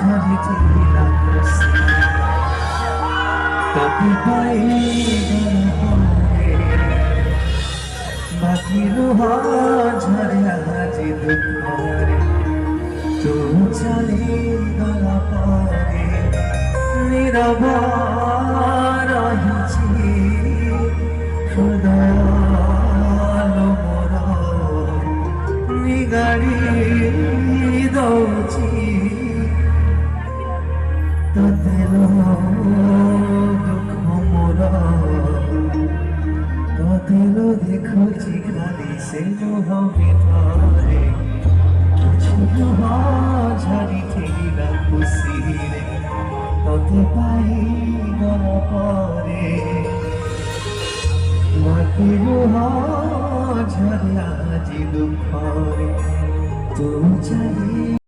ঝরিছিলা খুশি তোকে পাই গলে বাকি রুহ ঝরে আজি দুঃখরে তু চলি গলা পরে নীরব রহিছি হৃদয় মোর নিগাড়ি দৌছি তোদের দুঃখ মোর তোদের দেখুছি খালি সে মোহ ভিতরে কিছু মোহ ঝরিছিলা খুশিরে তোতে পাই গলা পরে বাকি রুহ ঝরে আজি দুঃখরে তু চলি